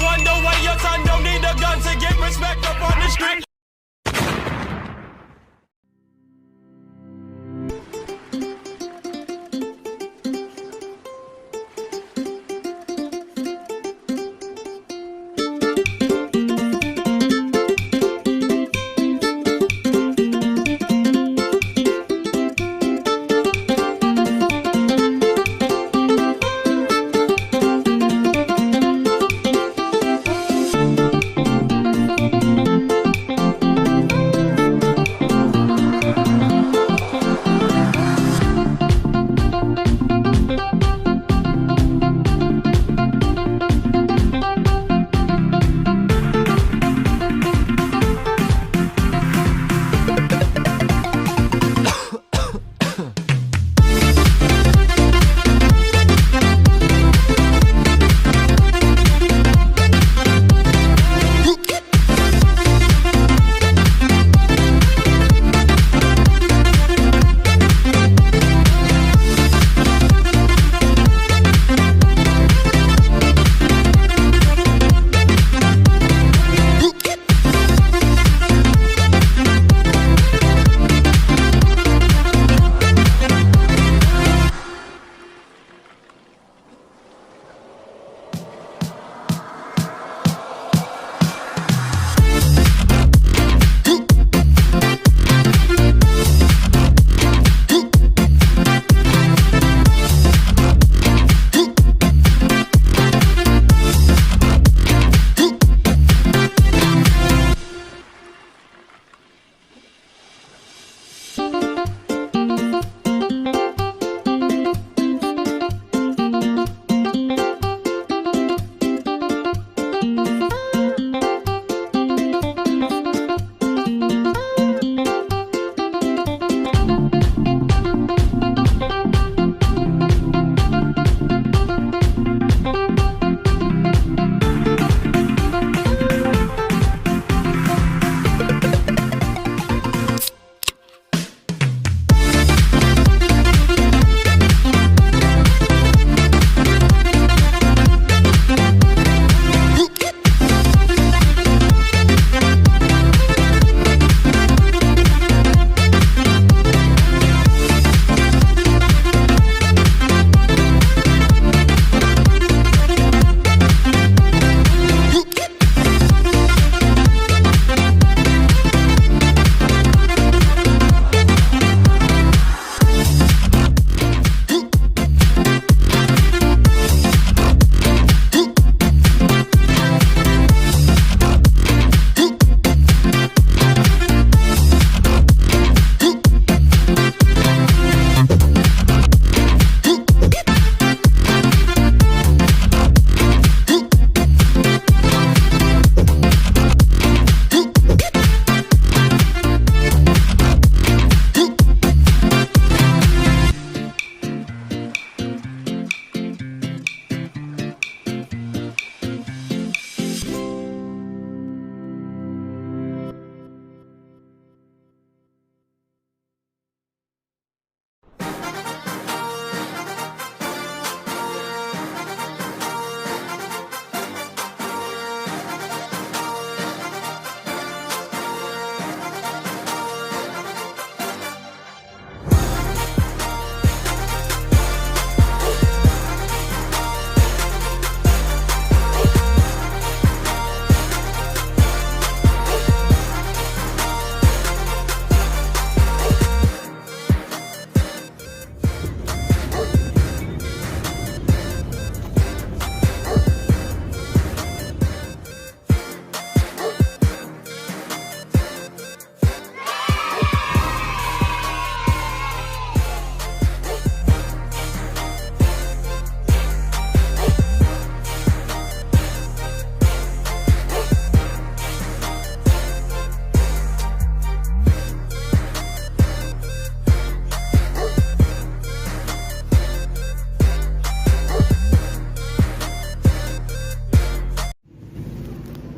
wonder why your son don't need a gun to get respect up on the street.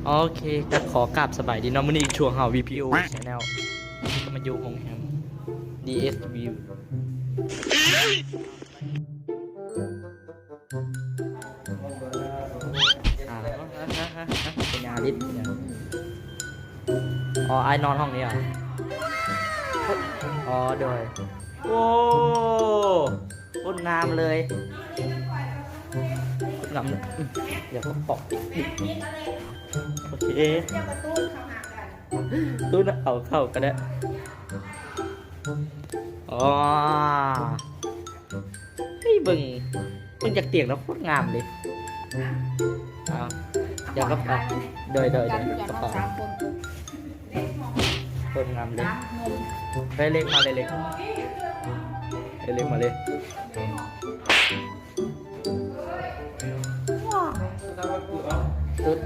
โอเคก็ขอกราบสบายดีเนาะมื้อนี้ช่วงเฮา VPO Channel ก็มาอยู่ของแฮม DSV อ่า เป็นยาลิศอ๋อไอ้นอนห้องนี้เหรออ๋อโดยโอ้คนงามเลยงามเดี๋ยวก็ปอกโอเคตู้น่ะเอาเข้าก็ได้อ๋อเฮ้ยบึงจากเตียงแล้วโคตรงามเลยเอาเดี๋ยวก็ไปโดยกระเป๋าคนงามเลยได้เล็กมาเลยเล็กมาเลย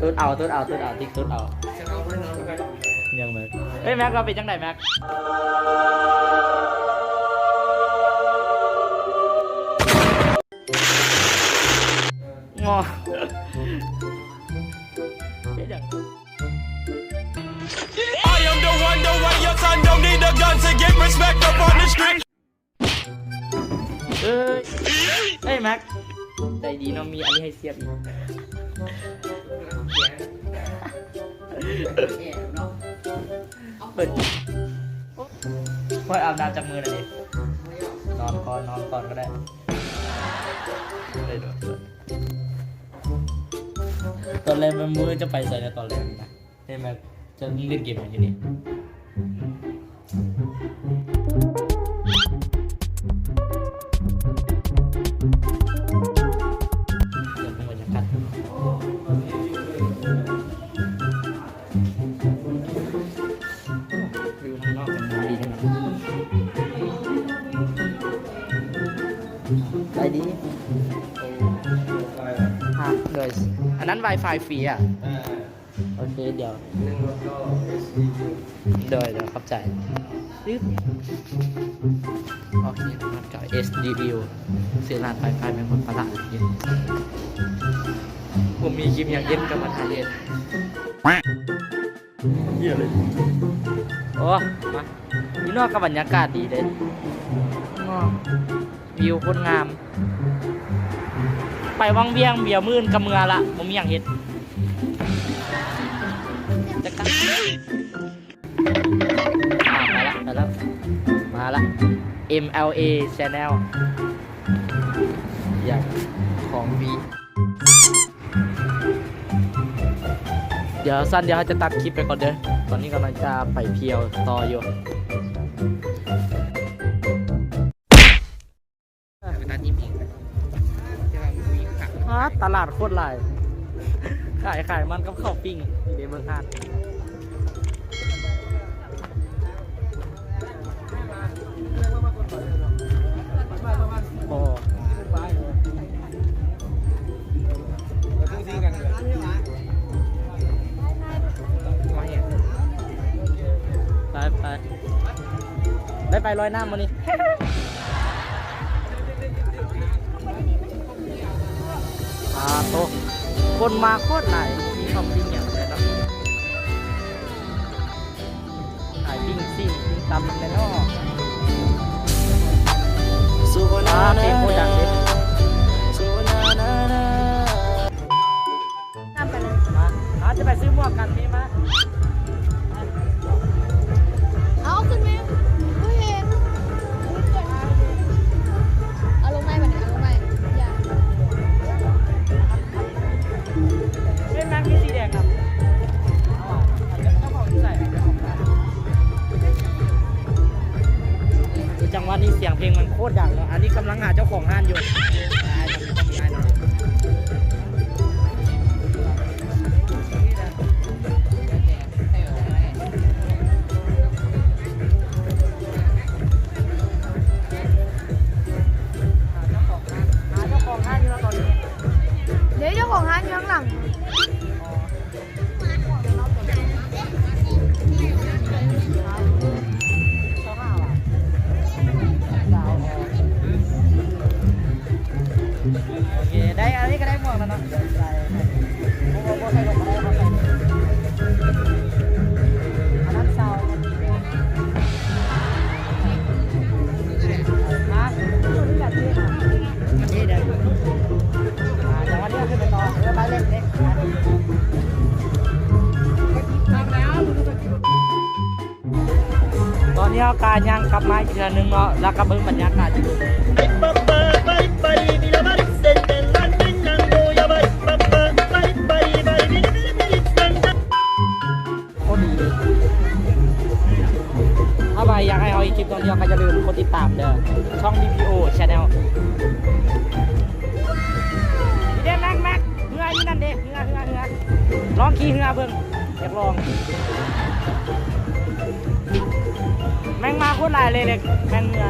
ตุ๊ดเอาติ๊กตุ๊ดเอายังไงเฮ้ยแม็กเราเป็นจังไหนแม็กงอ I am the one, your son don't need a gun to get respect up on the street. เอ้ยแม็กใจดีเนาะมีอันนี้ให้เสียบอีกเปิดค่อยอาบน้ำจากมือหน่อยดินอนก่อนก็ได้ตอนแรกมันมือจะไปใส่ในตอนแรกนี่นะใช่ไหมจะเล่นเกมอย่างนี้ได้ดีฮะเลยอันนั้น Wi-Fi ฟรีอ่ะโอเคเดี๋ยวเข้าใจปึ๊บโอเคมันก็ SDU เสียรานไฟเป็นคนประหลาดเย็นผมมีคลิปอย่างเย็นกับมาถ่ายเย็นเยี่ยเลยโอ้มานี่นอกกับบรรยากาศดีเลยวิวคนงามไปวังเวียงเบียร์มื่นกับเมือละผมมีอย่างเห็ดจะกันมาละ MLA Channel อย่างของวีเดี๋ยวสั้นเดี๋ยวจะตัดคลิปไปก่อนเด้อตอนนี้กำลังจะไปเพียวต่ออยู่ตลาดโคตรหลายขายมันกับข้าวปิ้งเดี๋ยวเบิ่งหาดโอ้ไปลอยน้ำมานี่โตคนมาโคตรหลายมีความจริงอย่างไรครับขายปิ้งซิ่งปิ้งตำในนอกเพลงโคตรดังเลยมาจะไปซื้อหมวกกันนี่มาเอาขึ้นไหมโอเคเอาลงไหมแบบนี้เอาลงไหมอย่าเล่นแม็กมีสีแดงครับเจ้าของที่ใส่จังหวะนี้เสียงเพลงมันโคตรดังเนาะอันนี้กำลังหาเจ้าของห้านอยู่เดี๋ยวเจ้าของร้านอยู่ข้างหลังโอเคได้อันนี้ก็ได้หมวกแล้วเนาะใส่โบใส่ลงมาได้มาใส่อันนั้นซาวมานี่แบบนี้มันนี่เดี๋ยวจังหวะนี้ขึ้นไปต่อไปเล่น นี้เอาการย่างกลับมาอีกเทื่อนึงเนาะแล้วก็เบิ่งบรรยากาศอยู่โคตรดีเลยถ้าใครอยากให้เอาอีกคลิปตอนเดียวก็อย่าลืมกดติดตามเด้อช่อง BPO Channel นี่เด้แม็กเหืออยู่นั่นเด้เหือลองขี่เหือเบิ่งอยากลองแม่งมาโคตรหลายเลยเด็กแม่งเหือ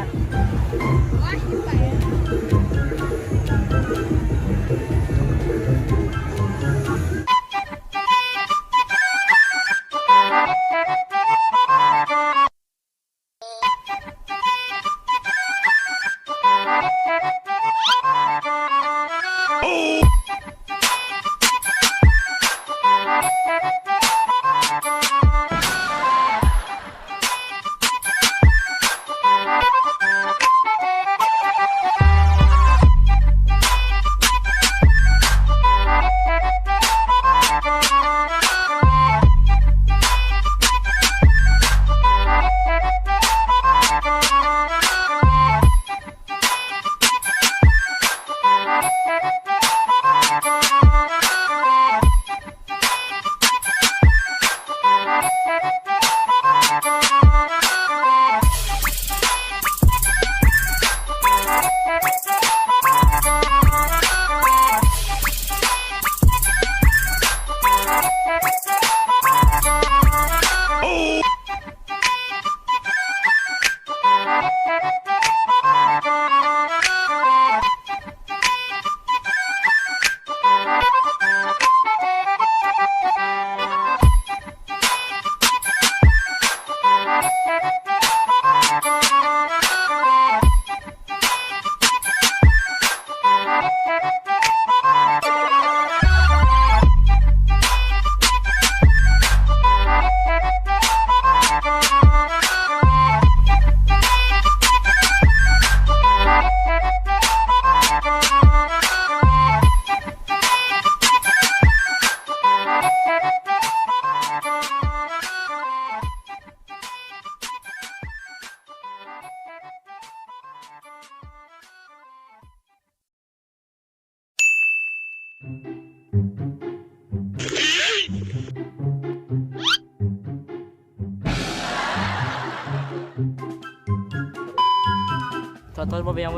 โทษบ่เบียง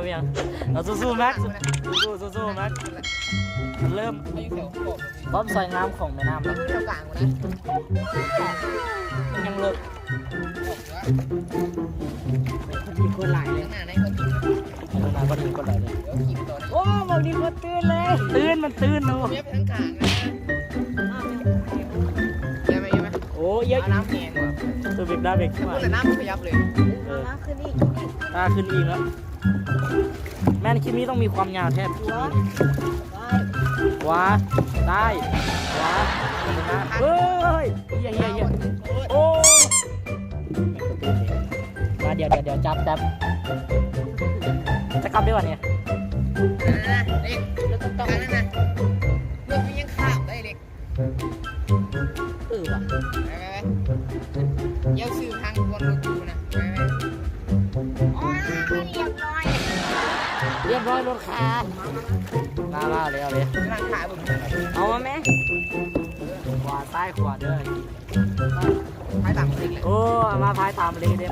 เราสู้ๆแม็กสู้แม็กเริ่มความสวยงามของแม่น้ำแล้วมันยังเลิกคนดีคนหลายเลยมาก็ดีคนหลายเลยโอ้บอกดีคนตื่นเลยมันตื่นเนาะโอ้เยอะน้ำแห้งว่ะตัวเบรกได้เบรกขึ้นมาแต่น้ำมันขยับเลยน้ำขึ้นอีกแล้วแม่นคลิปนี้ต้องมีความยาวแทบขวาได้ขวาเฮ้ยเฮียโอ้มาเดี๋ยวจับจะกลับได้วันนี้เล็กแล้วก็ต้องนั่นนะเล็กยังขาบได้เล็กว่ะเย้าซื้อทางวนรถกูนะเรียบร้อยรถขามาเลยเอาขาผมเอามาไหมขวาซ้ายขวาเด้อพายตามเลยโอ้มาพายตามเลยเด้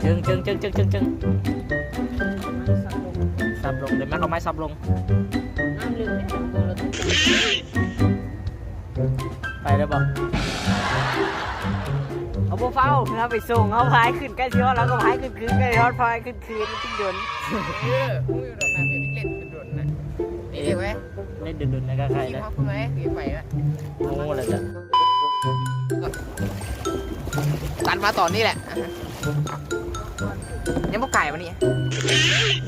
จึงสับลงเดี๋ยวแม่เอาไม้สับลงไปได้ป่ะเอาพวกเฝ้าเราไปส่งเอาพายขึ้นใกล้เชียวแล้วก็พายขึ้นคืนใกล้ทอดพายขึ้นคืนมันติ้งโดนมึงอยู่ดอกน้ำเล่นโดนนะนี่เด็กไหมเล่นโดนนะใครนะคุณไหมถือไปละโอ้อะไรจ้ะตันมาตอนนี้แหละยังพวกไก่วันนี้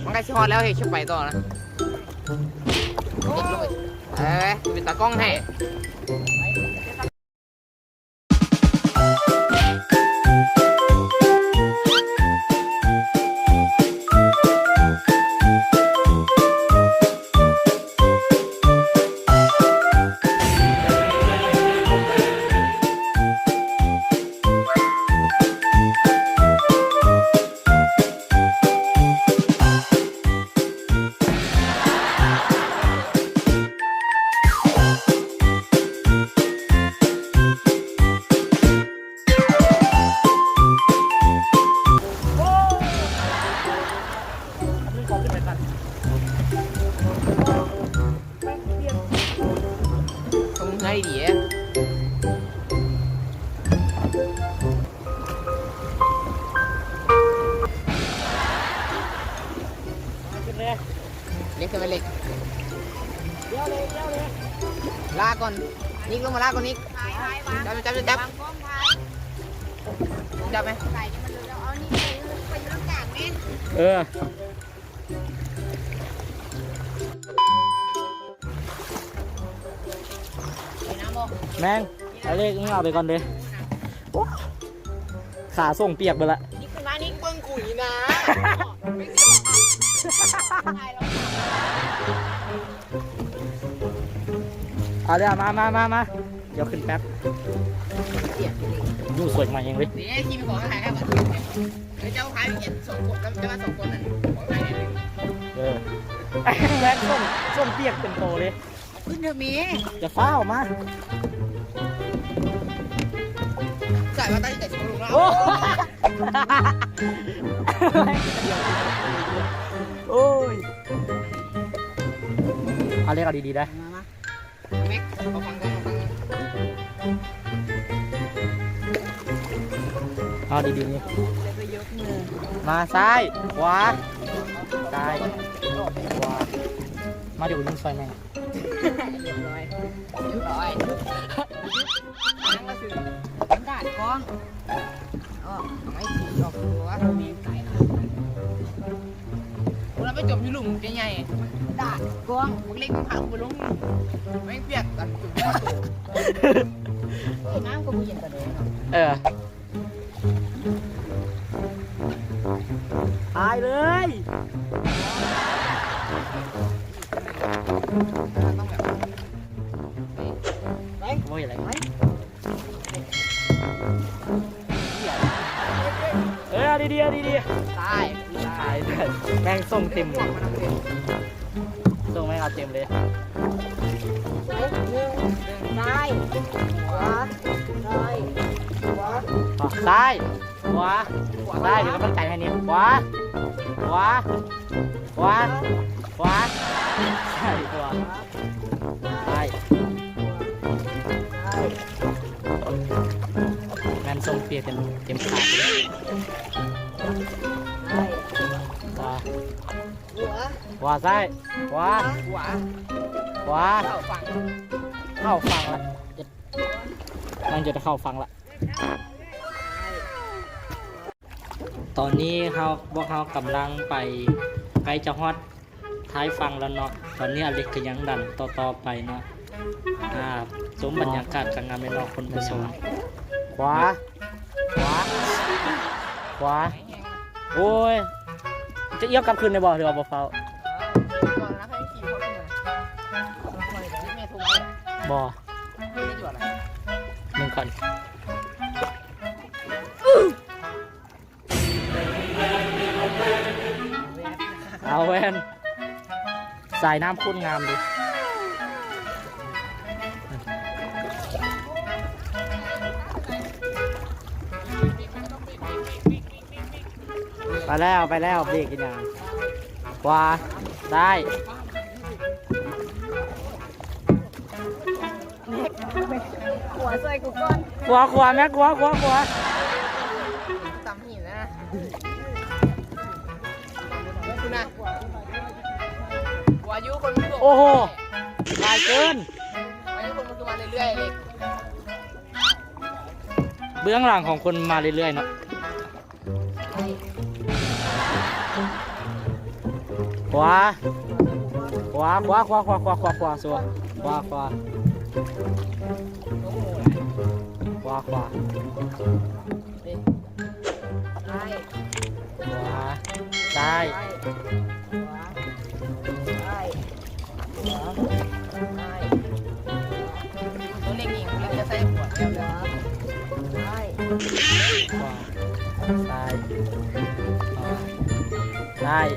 มันใกล้ชิฮอตแล้วเฮ้ยชิบไปต่อนะเป็นตากล้องให้ ให้ดี ขึ้นเลย เล็กขึ้นไปเล็ก เลี้ยวเลยเลี้ยวเลย ลากก่อนนิกลงมาลากก่อนนิกจับจับจับจับไหม เออแม่งเอาเลขมึงเอาไปก่อนเลยโอ้ขาส่งเปียกไปละ นิกขึ้นมานิกเบิ้งกุ๋ยนะ เอาเลยมาเดี๋ยวขึ้นแป๊บดูสวยมาเองเลย นี่คิมของถ่ายให้ก่อนเจ้าขายเห็นสองคนแล้วจะมาสองคนนั่นของถ่ายให้ เออแม่งส้มเปียกเป็นโตเลย ขึ้นเถอะมี จะฟ้าวมา ใส่มาตั้งแต่ชั่วโมงแล้ว โอ้โอ้ยเอาเลขเอาดีๆได้ เม็กเอาฟังก่อนเอาฟังก่อน เอาดีๆนี่มาซ้ายขวาซ้ายขวามาเดี๋ยวลุงซอยแม่ง เรียบร้อยล้างมาสิด่านกองไม่ตีออกตัวว่ามีไก่เราไปจบที่หลุมเป็นไงด่านกองพวกเล็กผักไปลงไม่เปียกกันจุดน้ำก็มีเย็นกว่าเดิม เออตายเลย ต้องแบบ โอ้ยอะไรเออดีๆ ตาย ตายแม่งส่งเต็ม พวกมันเต็ม ส่งแม่งเอาเต็มเลย ซ้ายขวาซ้ายขวา ซ้ายขวาซ้ายเดี๋ยวกำลังใจให้นี่ขวาซ้ายขวาซ้ายแม่งส่งเปียกเต็มขาเลยขวาซ้ายขวา ขวา เข้าฟังละมันจะเข้าฟังละตอนนี้พวกเขากำลังไปใกล้จะฮอดท้ายฟังแล้วเนาะตอนนี้อเล็กก็ยังดันต่อไปเนาะสมบรรยากาศกลางงานไม่นอกคนผสมขวาโอ้ยจะเอี้ยวกลับคืนในบ่อหรือว่าบ่เฝ้า ก่อนนะให้ขี่เขาเลยเมย์ทุ่มเลย บ่ ไม่ได้หยุดอะไร มึงก่อนเอาแวนสายน้ำข้นงามดิไปแล้วเบรกกันยังขวาซ้าย หัวใส่กูก่อน ขวาแม่ขวา ตำหินนะคุณนะวายุคนมัน โอ้โหลายเกิน วายุคนมันคือมาเรื่อยๆเลย เบื้องหลังของคนมาเรื่อยๆเนาะขวาสัวขวาซ้ายตัวเล็กนี่มันจะใส่ขวดแล้วนะ ขวาซ้าย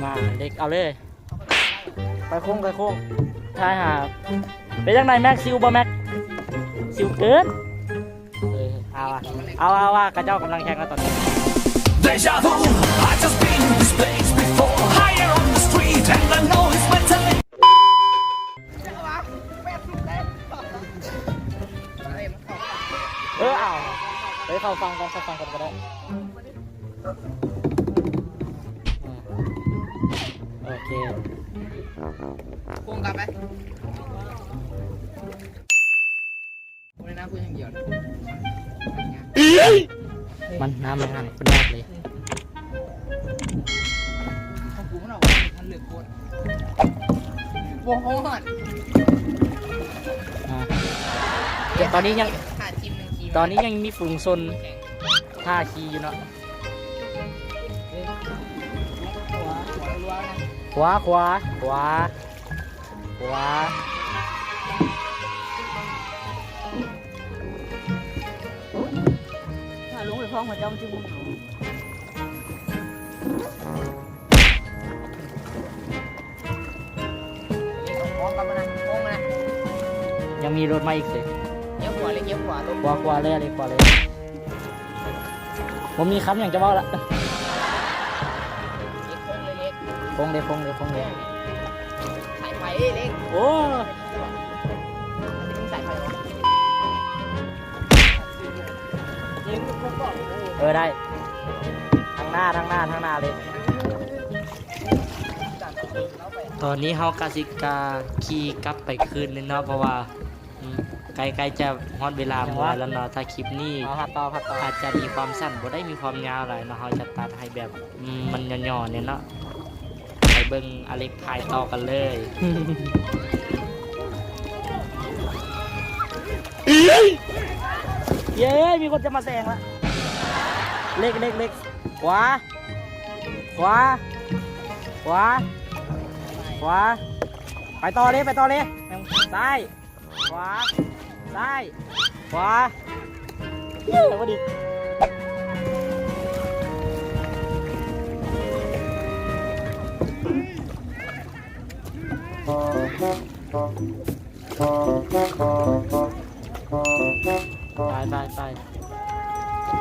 มาเด็กเอาเลยไปโค้งทายหาเป็นยังไงแม็กซิวบ่แม็กซิวเกินเอาว่ากระเจ้ากำลังแข่งกันตอนนี้ Deja vu, I just been in this place before. Higher on the street, and I know it's mentally. ฮ้ยเข้าฟังกันก็ได้โอเค โกงกลับไปโอ้ยน้ำพูดอย่างเดียวเลย มันน้ำมันหันเป็นยากเลย ของกูมันออกว่ามันเหลือโคตรวงโคตร แต่ตอนนี้ยัง ขาดทีมหนึ่งทีม ตอนนี้ยังมีฝูงชนท่าขี่อยู่เนาะ หัวรัวๆนะ ขวาถ้าลุงไปฟ้องหัวเจ้ามันจะบุก เลี้ยงของกลับมานะโกงมานะ ยังมีรถมาอีกสิ เลี้ยงหัวเลยเลี้ยงหัวลง ขวาเลยผมมีคำอย่างจะว่าละ เลี้ยงโค้งเลยเล็ก คงเลย สายไฟเล็ก โอ้ มันจะมีสายไฟเหรอเลี้ยงโค้งก่อนเลย ได้ทางหน้าเลย ตอนนี้เฮากาสิกาขี่กลับไปคืนนึงเนาะเพราะว่าใกล้จะฮอดเวลาเมื่อแล้วเนาะถ้าคลิปนี้ผัดต่ออาจจะมีความสั้นบ่ได้มีความยาวอะไรเนาะเฮาจะตัดให้แบบมันย่อๆเนี่ยเนาะไปเบิ่งอเล็กพายต่อกันเลยเย้มีคนจะมาแซงละเล็กขวาไปต่อเลยซ้ายขวาเย้มาดิไป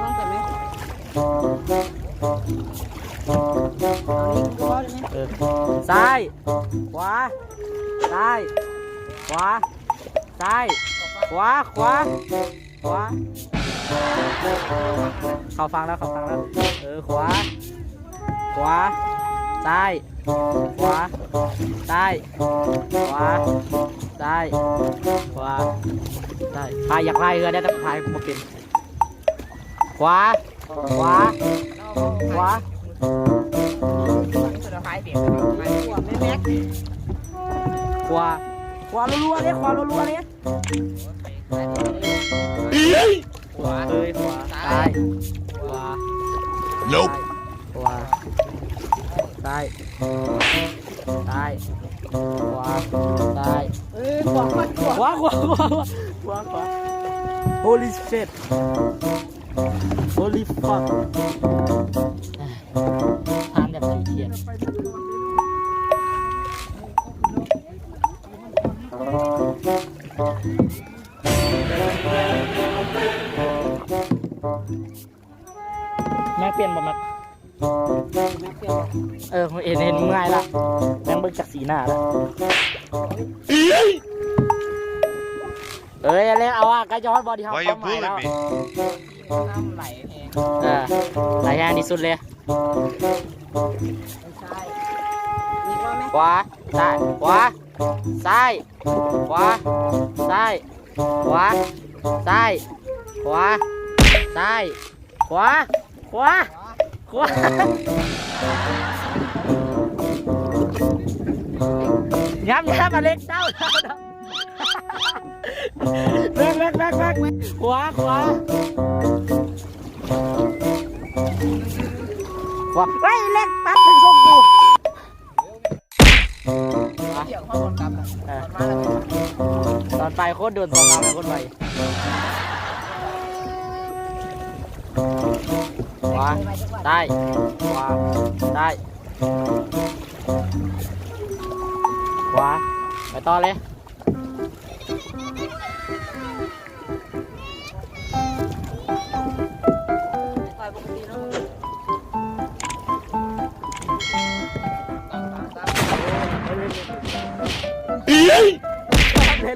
ฟ้องกันไหม ซ้ายขวาซ้ายขวาเข้าฟังแล้วขวาซ้ายขวาพายอยากพายเรือได้แต่พายมาเป็นขวา สุดท้ายเปลี่ยนไปหัวแม็ก ขวารัวๆเลยขวาซ้ายขวา Nope ขวาซ้ายซ้ายขวาซ้ายขวา Holy shit Holy fuck ทานแบบเขียนแม็กเปลี่ยนบ่แม็กเห็นง่ายละแม็กเบิกจากสีหน้าละอะไรเอาใกล้จะฮอตบอดี้เฮา Why เข้า you มาแล้ว bullying me น้ำไหลแห้ง ไหลแห้งที่สุดเลย ใช่มีว่าไหม ขวาซ้ายขวาซ้ายขวาซ้ายขวาซ้ายขวาซ้ายขวาย้ำอเล็กเจ้าแบกขวาเฮ้ยเล็กปั๊บถึงส่งกู เกี่ยวข้อมูลกลับมาแล้ว ตอนไปโคตรโดนตอนมาไปโคตรไวขวาได้ขวาได้ขวาไปต่อเลย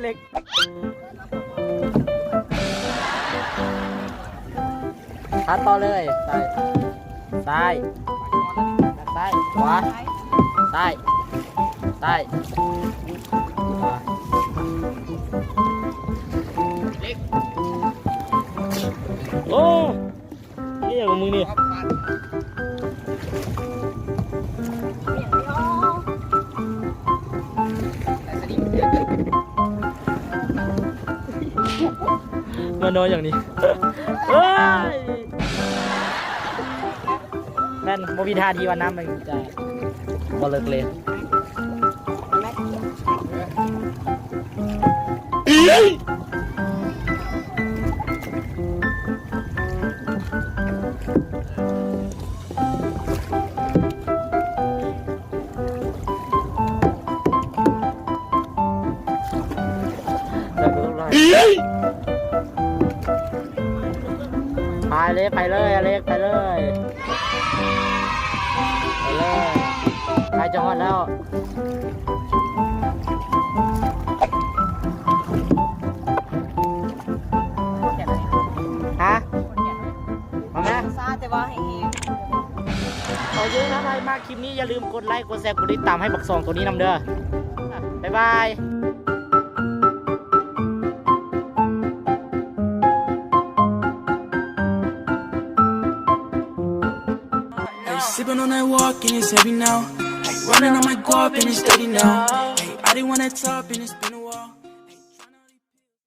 เล็ก พัดต่อเลยซ้ายซ้ายขวาซ้ายซ้ายขวาโอ้นี่อย่างมึงนี่มานอนอย่างนี้เฮ้ยแม่นโมบิทาทีวันน้ำมันจะบอลเลิกเลยไปเลยอเล็กไปเลยไปจังหวัดแล้วฮะมาไหม ซาแต่ว่าให้เอง ขอเยอะนะใครมากคลิปนี้อย่าลืมกดไลค์กดแชร์กดติดตามให้บักซองตัวนี้นำเด้อบ๊ายบาย Sipping on that walk and it's heavy now. Running on my guap and it's steady now. Hey, I didn't want that top and it's been a while.